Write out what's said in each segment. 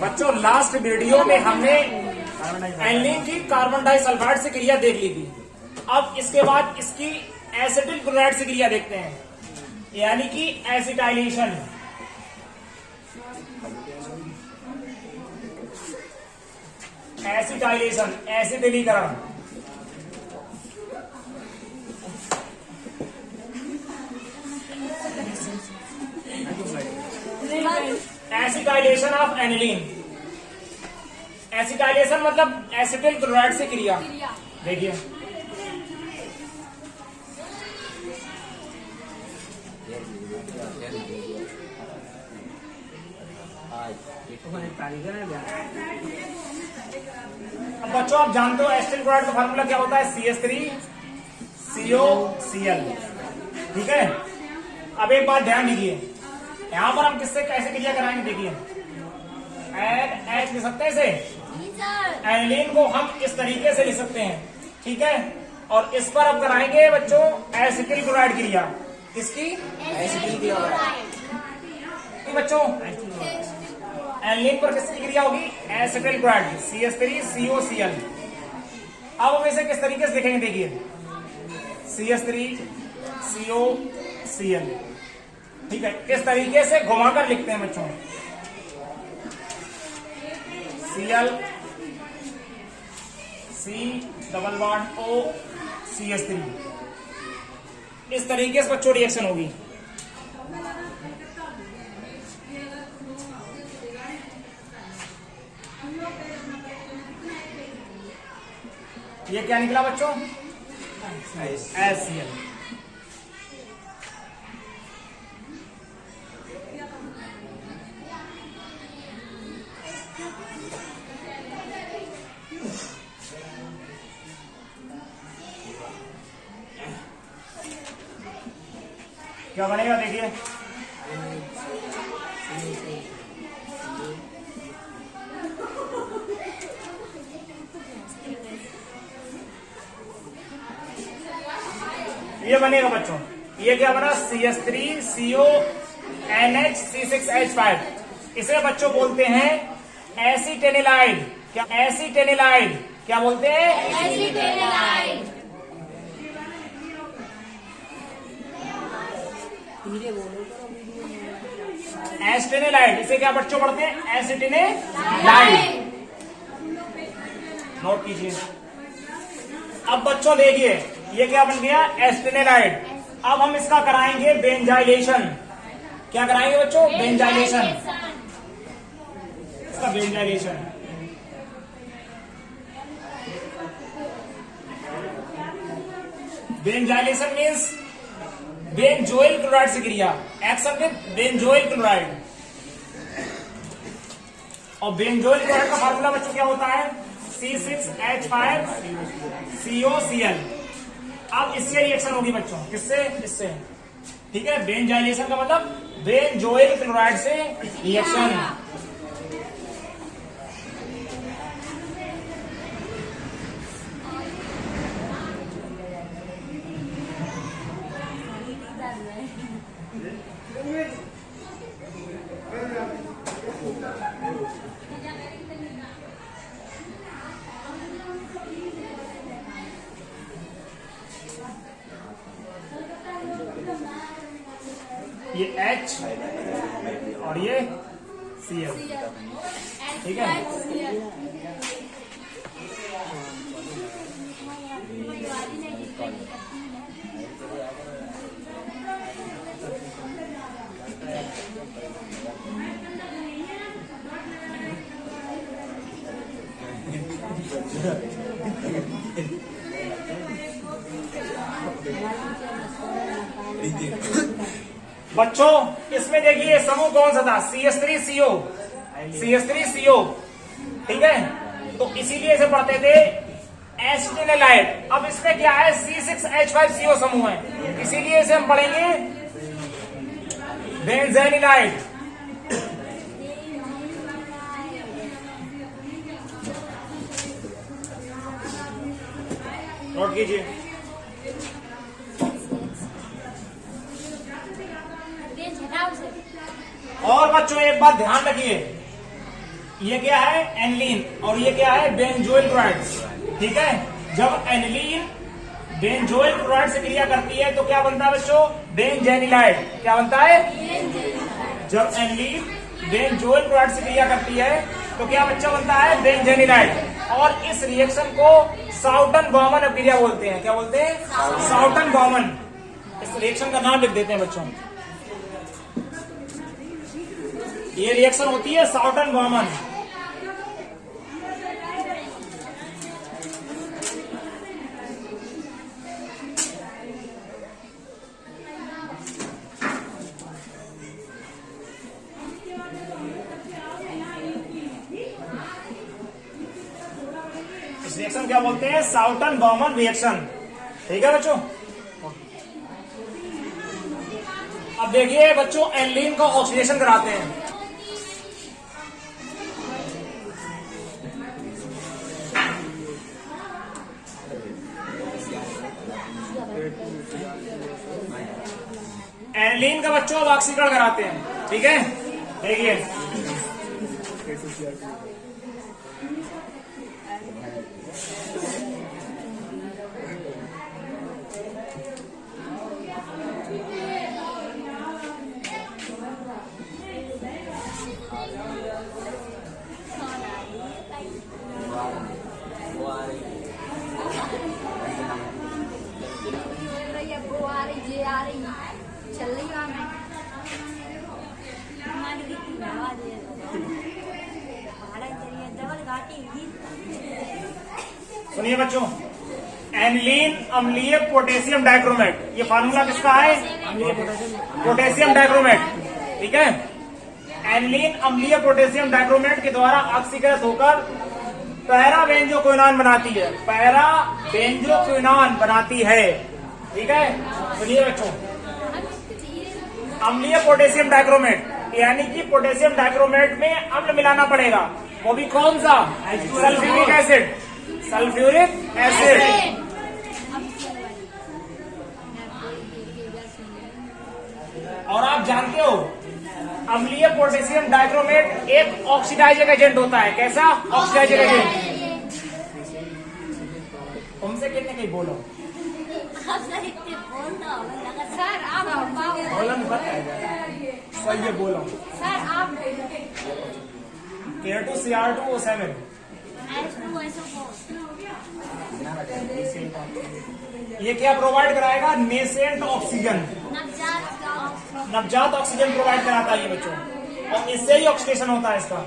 बच्चों last video में हमने एल्निन की कार्बन डाइसल्फाइड से क्रिया देख ली थी। अब इसके बाद इसकी एसिटिल क्लोराइड से क्रिया देखते हैं, यानी कि एसिटाइलेशन। एसिटाइलेशन एसिटिलीकरण। Acetylation of aniline. एसिटाइलेशन मतलब एसिटिल क्लोराइड से क्रिया। देखिए अब बच्चों आप जानते हो एसिटिल क्लोराइड का फार्मूला क्या होता है, CH3COCl। ठीक है, अब एक बात ध्यान दीजिए, यहां पर हम किससे कैसे क्रिया कराएंगे। देखिए NH लिख सकते हैं इसे, एनिलीन को हम इस तरीके से लिख सकते हैं। ठीक है, और इस पर अब कराएंगे बच्चों एसिटिल क्लोराइड क्रिया। किसकी? Acetyl chloride. बच्चों एनिलीन पर किसकी क्रिया होगी? Acetyl chloride, CH3COCl। अब हम इसे किस तरीके से लिखेंगे, देखिए CH3COCl। ठीक है, किस तरीके से घुमाकर लिखते हैं बच्चों, Cl C⋯O CH3। इस तरीके से बच्चों रिएक्शन होगी। ये क्या निकला बच्चों? HCl। क्या बनेगा देखिए, ये बनेगा बच्चों, ये क्या बना? CH3CONH6H5। इसे बच्चों बोलते हैं एसीटेनिलाइड। क्या? एसीटेनिलाइड। क्या बोलते हैं? एसीटेनिलाइड। एस्टेनिलाइड, इसे क्या बच्चों पढ़ते हैं? एसिटिनेलाइड। नोट कीजिए। अब बच्चों देखिए ये क्या बन गया? एस्टेनिलाइड। अब हम इसका कराएंगे बेंजाइलेशन। क्या कराएंगे बच्चों? बेंजाइलेशन। इसका बेंजाइलेशन। बेंजाइलेशन मीन्स बेंजोइल क्लोराइड से क्रिया, एक्शन विद बेंजोइल क्लोराइड। और बेंजोइल क्लोराइड का फार्मूला बच्चों क्या होता है? C6H5COCl। अब इससे रिएक्शन होगी बच्चों, किससे? इससे। ठीक है, बेंजाइलेशन का मतलब बेंजोइल क्लोराइड से रिएक्शन। ये H और ये Cl। ठीक है, बच्चों इसमें देखिए समूह कौन सा था? CH3CO। ठीक है, तो इसीलिए इसे पढ़ते थे एस्टेनिलाइड। अब इसमें क्या है? C6H5CO समूह है, इसीलिए इसे हम पढ़ेंगे बेंजेनिलाइड। नोट कीजिए। और बच्चों एक बात ध्यान रखिए, ये क्या है एनिलीन और ये क्या है बेंजोइल क्लोराइड। ठीक है, जब एनिलीन बेंजोइल क्लोराइड से क्रिया करती है तो क्या बनता है बच्चों, बेंजेनिलाइड। क्या बनता है, जब एनिलीन बेंजोइल क्लोराइड से क्रिया करती है तो क्या बच्चा बनता है, बेंजेनिलाइड। और इस रिएक्शन को साउटन बॉमन अभिक्रिया बोलते हैं। क्या बोलते हैं, साउटन बॉमन। इस रिएक्शन का नाम लिख देते हैं बच्चों, ये रिएक्शन होती है साउटन बॉमन। इस रिएक्शन क्या बोलते हैं, साउटन बॉमन रिएक्शन। ठीक है बच्चों, अब देखिए बच्चों एनिलीन का ऑक्सीडेशन कराते हैं। एनिलीन का बच्चों अब ऑक्सीकरण कराते हैं। ठीक है, देखिए सुनिए बच्चों, एनिलीन अम्लीय पोटेशियम डाइक्रोमेट, ये फार्मूला किसका है, पोटेशियम डाइक्रोमेट। ठीक है, एनिलीन अम्लीय पोटेशियम डाइक्रोमेट के द्वारा ऑक्सीकृत होकर पैरा बेंजोक्विनोन बनाती है, पैरा बेंजोक्विनोन बनाती है। ठीक है, सुनिए बच्चों, अम्लीय पोटेशियम डाइक्रोमेट यानी कि पोटेशियम डाइक्रोमेट में अम्ल मिलाना पड़ेगा, वो भी कौन सा, सल्फ्यूरिक एसिड, सल्फ्यूरिक एसिड। और आप जानते हो अम्लीय पोटेशियम डाइक्रोमेट एक ऑक्सीडाइजिंग एजेंट होता है। कैसा ऑक्सीडाइजिंग एजेंट, तुमसे कितने कहीं बोलो सर आप बोलन सही है, बोलो सर आप K2Cr2O7 ये क्या प्रोवाइड कराएगा, नेसेंट ऑक्सीजन, नवजात ऑक्सीजन प्रोवाइड कराता है ये बच्चों, और इससे ही ऑक्सीडेशन होता है इसका।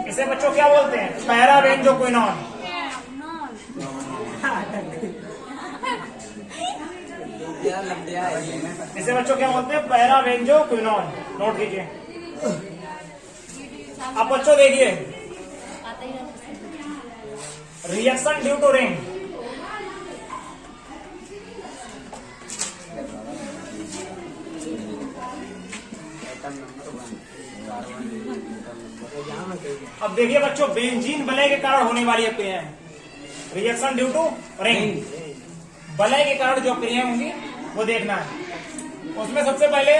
इसे बच्चों क्या बोलते हैं, पैरा बेंजोक्विनोन। इसे बच्चों क्या बोलते हैं, पैरा बेंजोक्विनोन। नोट कीजिए। अब बच्चों देखिए, रिएक्शन ड्यू टू रिंग, अब देखिए बच्चों बेंजीन वलय के कारण होने वाली अक्रियाएं, रिएक्शन ड्यू टू रिंग, वलय के कारण जो अक्रियाएं होंगी वो देखना है। उसमें सबसे पहले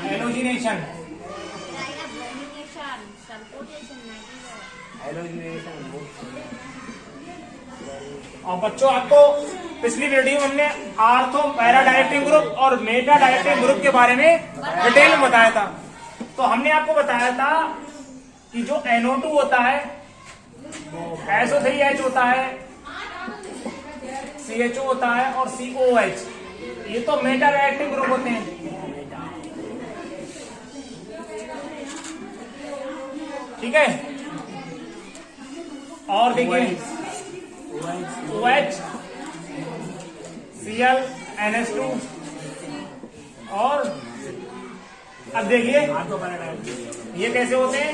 हेलोजिनेशन, और बच्चों आपको पिछली वीडियो में हमने आर्थो पैरा डायरेक्टिंग ग्रुप और मेटा डायरेक्टिंग ग्रुप के बारे में डिटेल में बताया था। तो हमने आपको बताया था कि जो NO2 होता है, SO3H होता है, CHO होता है और COH, ये तो मेटा डायरेक्टिंग ग्रुप होते हैं। ठीक है, और देखिए OH, Cl, NH2 और अब देखिए ये कैसे होते हैं,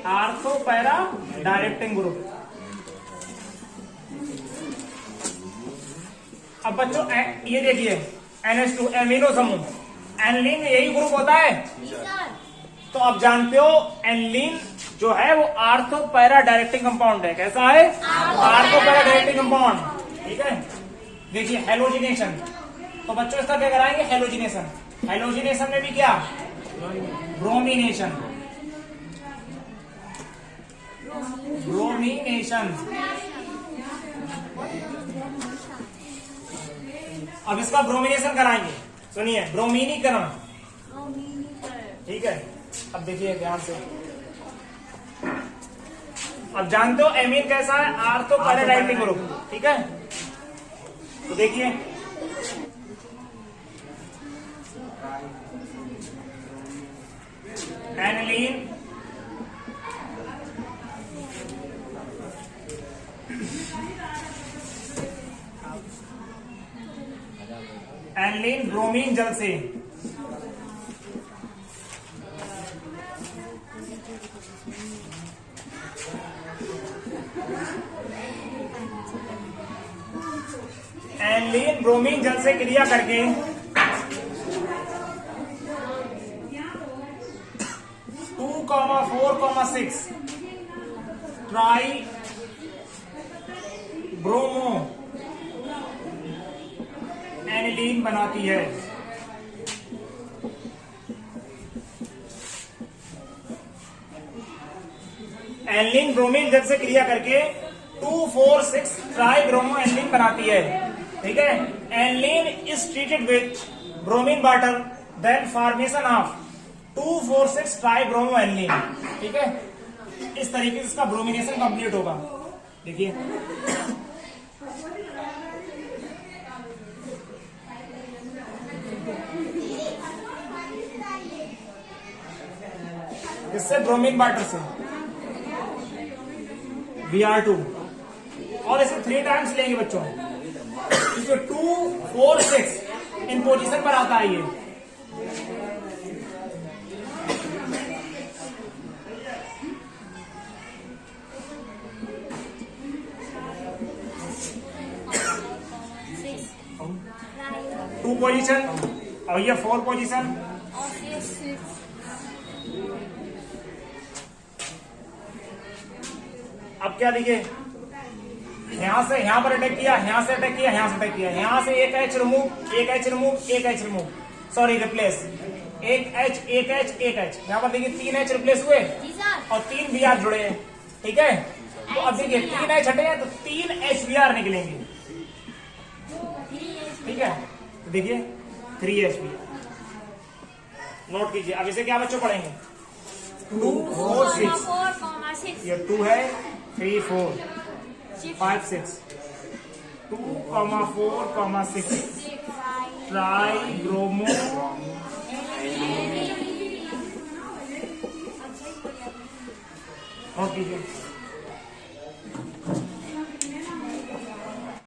आर्थो पैरा डायरेक्टिंग ग्रुप। अब बच्चों ये देखिए NH2 एमिनो समूह, एनिलीन यही ग्रुप होता है। तो आप जानते हो एनिलीन जो है वो आर्थो पैरा डायरेक्टिंग कंपाउंड है। कैसा है? Ortho para directing compound. ठीक है, देखिए हेलोजिनेशन। तो बच्चों इसका क्या कराएंगे? हेलोजिनेशन। हेलोजिनेशन में भी क्या? ब्रोमिनेशन। ब्रोमिनेशन। अब इसका ब्रोमिनेशन कराएंगे। सुनिए, ब्रोमीनीकरण। ठीक है, अब देखिए ध्यान से। अब जानते हो एमीन कैसा है? Ortho para directing group. ठीक है, तो देखिए एनिलीन, एनिलीन ब्रोमीन जल से एनिलीन ब्रोमीन जल से क्रिया करके 2,4,6 ट्राई ब्रोमो एनिलीन बनाती है। एनिलीन ब्रोमीन जल से क्रिया करके 2,4,6 ट्राई ब्रोमो एनिलीन बनाती है। ठीक है, aniline is treated with bromine water then formation of 2,4,6 tribromo aniline. ठीक है, इस तरीके से इसका ब्रोमिनेशन कंप्लीट होगा। देखिए इससे ब्रोमीन वाटर से Br2 और इसे 3 टाइम्स लेंगे बच्चों। इसमें 2, 4, 6 इन पोजीशन पर आता है ये। टू पोजीशन और ये 4 पोजीशन। अब क्या देखिए, यहां से यहां पर अटैक किया, यहां से अटैक किया, यहां से अटैक किया, यहां से एक एच रिमूव, एक एच रिमूव, एक एच रिमूव, सॉरी रिप्लेस, एक एच, एक एच, एक एच। यहां पर देखिए 3 एच रिप्लेस हुए और 3 Br जुड़े हैं। ठीक है, तो अब देखिए 3 एच हटे हैं तो 3 HBr निकलेंगे। ठीक है, तो देखिए 3 HBr नोट कीजिए। अब इसे क्या बच्चों पढ़ेंगे? 2, 4, 6 ये 2 है, 3, 4, 5, 6 2,4,6 ट्राई ब्रोमो नोट कीजिए।